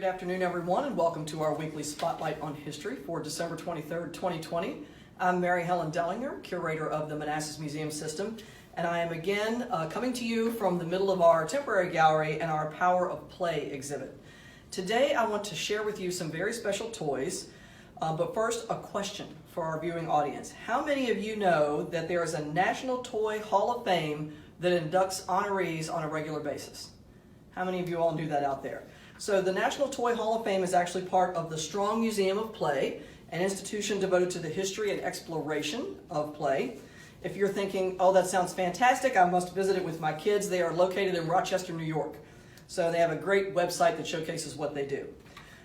Good afternoon, everyone, and welcome to our weekly Spotlight on History for December 23rd, 2020. I'm Mary Helen Dellinger, curator of the Manassas Museum System, and I am again coming to you from the middle of our temporary gallery and our Power of Play exhibit. Today, I want to share with you some very special toys, but first, a question for our viewing audience. How many of you know that there is a National Toy Hall of Fame that inducts honorees on a regular basis? How many of you all knew that out there? So the National Toy Hall of Fame is actually part of the Strong Museum of Play, an institution devoted to the history and exploration of play. If you're thinking, oh, that sounds fantastic, I must visit it with my kids, they are located in Rochester, New York. So they have a great website that showcases what they do.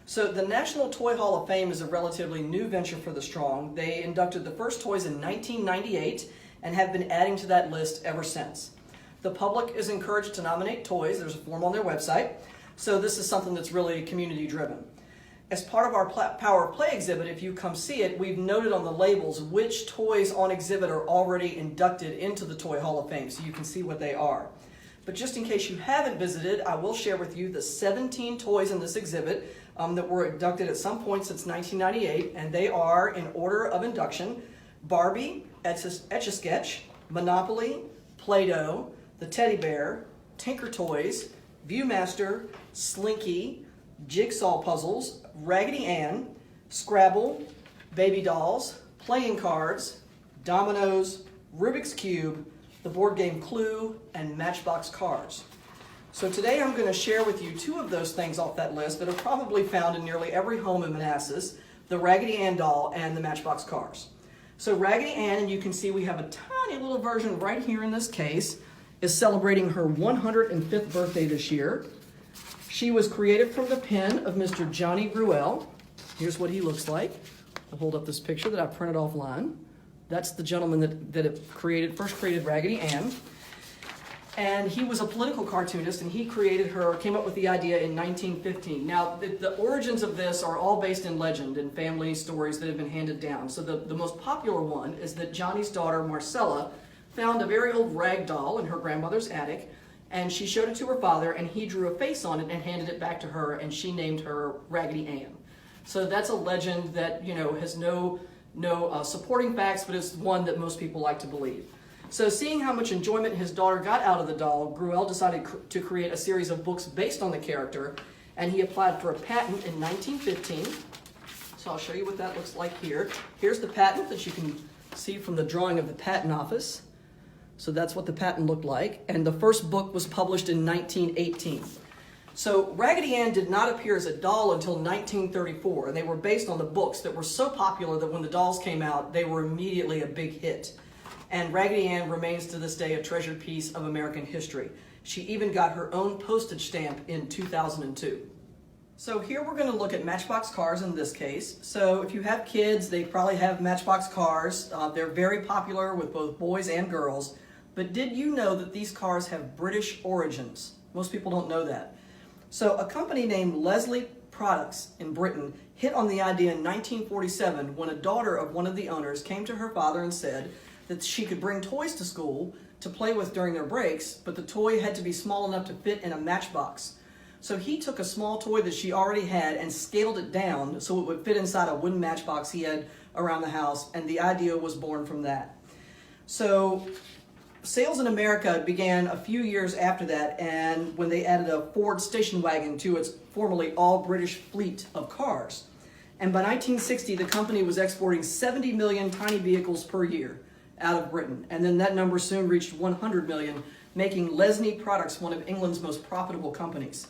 So the National Toy Hall of Fame is a relatively new venture for the Strong. They inducted the first toys in 1998 and have been adding to that list ever since. The public is encouraged to nominate toys. There's a form on their website. So this is something that's really community driven. As part of our Power of Play exhibit, if you come see it, we've noted on the labels which toys on exhibit are already inducted into the Toy Hall of Fame, so you can see what they are. But just in case you haven't visited, I will share with you the 17 toys in this exhibit that were inducted at some point since 1998, and they are, in order of induction, Barbie, Etch-a-Sketch, Monopoly, Play-Doh, the Teddy Bear, Tinker Toys, Viewmaster, Slinky, Jigsaw Puzzles, Raggedy Ann, Scrabble, Baby Dolls, Playing Cards, Dominoes, Rubik's Cube, the board game Clue, and Matchbox Cars. So today I'm going to share with you two of those things off that list that are probably found in nearly every home in Manassas, the Raggedy Ann doll and the Matchbox Cars. So Raggedy Ann, and you can see we have a tiny little version right here in this case, is celebrating her 105th birthday this year. She was created from the pen of Mr. Johnny Gruelle. Here's what he looks like. I'll hold up this picture that I printed offline. That's the gentleman that first created Raggedy Ann. And he was a political cartoonist, and he came up with the idea in 1915. Now, the origins of this are all based in legend and family stories that have been handed down. So the most popular one is that Johnny's daughter, Marcella, found a very old rag doll in her grandmother's attic, and she showed it to her father, and he drew a face on it and handed it back to her, and she named her Raggedy Ann. So that's a legend that has no supporting facts, but it's one that most people like to believe. So seeing how much enjoyment his daughter got out of the doll, Gruelle decided to create a series of books based on the character, and he applied for a patent in 1915. So I'll show you what that looks like here. Here's the patent that you can see from the drawing of the patent office. So that's what the patent looked like, and the first book was published in 1918. So Raggedy Ann did not appear as a doll until 1934, and they were based on the books that were so popular that when the dolls came out, they were immediately a big hit. And Raggedy Ann remains to this day a treasured piece of American history. She even got her own postage stamp in 2002. So here we're going to look at Matchbox Cars in this case. So if you have kids, they probably have Matchbox Cars. They're very popular with both boys and girls. But did you know that these cars have British origins? Most people don't know that. So a company named Leslie Products in Britain hit on the idea in 1947 when a daughter of one of the owners came to her father and said that she could bring toys to school to play with during their breaks, but the toy had to be small enough to fit in a matchbox. So he took a small toy that she already had and scaled it down so it would fit inside a wooden matchbox he had around the house, and the idea was born from that. So sales in America began a few years after that, and when they added a Ford station wagon to its formerly all-British fleet of cars. And by 1960, the company was exporting 70 million tiny vehicles per year out of Britain. And then that number soon reached 100 million, making Leslie Products one of England's most profitable companies.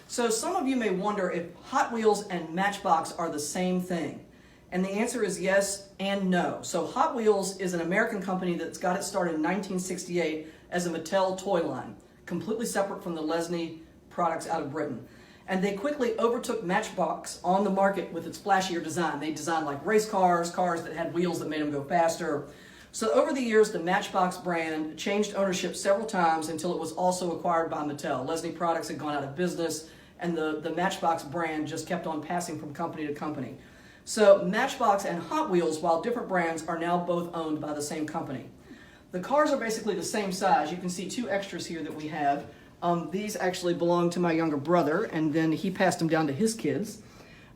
So some of you may wonder if Hot Wheels and Matchbox are the same thing. And the answer is yes and no. So Hot Wheels is an American company that's got its start in 1968 as a Mattel toy line, completely separate from the Leslie Products out of Britain. And they quickly overtook Matchbox on the market with its flashier design. They designed like race cars, cars that had wheels that made them go faster. So over the years, the Matchbox brand changed ownership several times until it was also acquired by Mattel. Leslie Products had gone out of business, and the Matchbox brand just kept on passing from company to company. So Matchbox and Hot Wheels, while different brands, are now both owned by the same company. The cars are basically the same size. You can see two extras here that we have. These actually belong to my younger brother, and then he passed them down to his kids.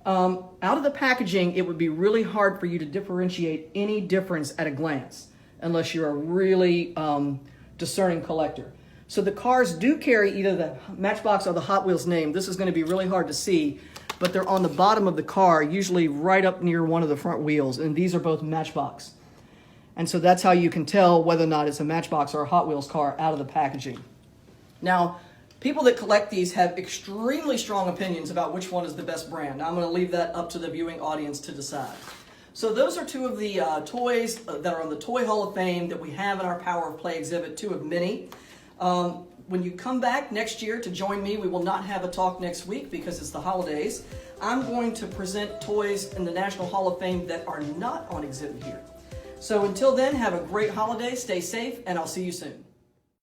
Out of the packaging, it would be really hard for you to differentiate any difference at a glance, unless you're a really discerning collector. So the cars do carry either the Matchbox or the Hot Wheels name. This is going to be really hard to see, but they're on the bottom of the car, usually right up near one of the front wheels, and these are both Matchbox. And so that's how you can tell whether or not it's a Matchbox or a Hot Wheels car out of the packaging. Now, people that collect these have extremely strong opinions about which one is the best brand. I'm going to leave that up to the viewing audience to decide. So those are two of the toys that are on the Toy Hall of Fame that we have in our Power of Play exhibit, two of many. When you come back next year to join me, we will not have a talk next week because it's the holidays. I'm going to present toys in the National Hall of Fame that are not on exhibit here. So until then, have a great holiday, stay safe, and I'll see you soon.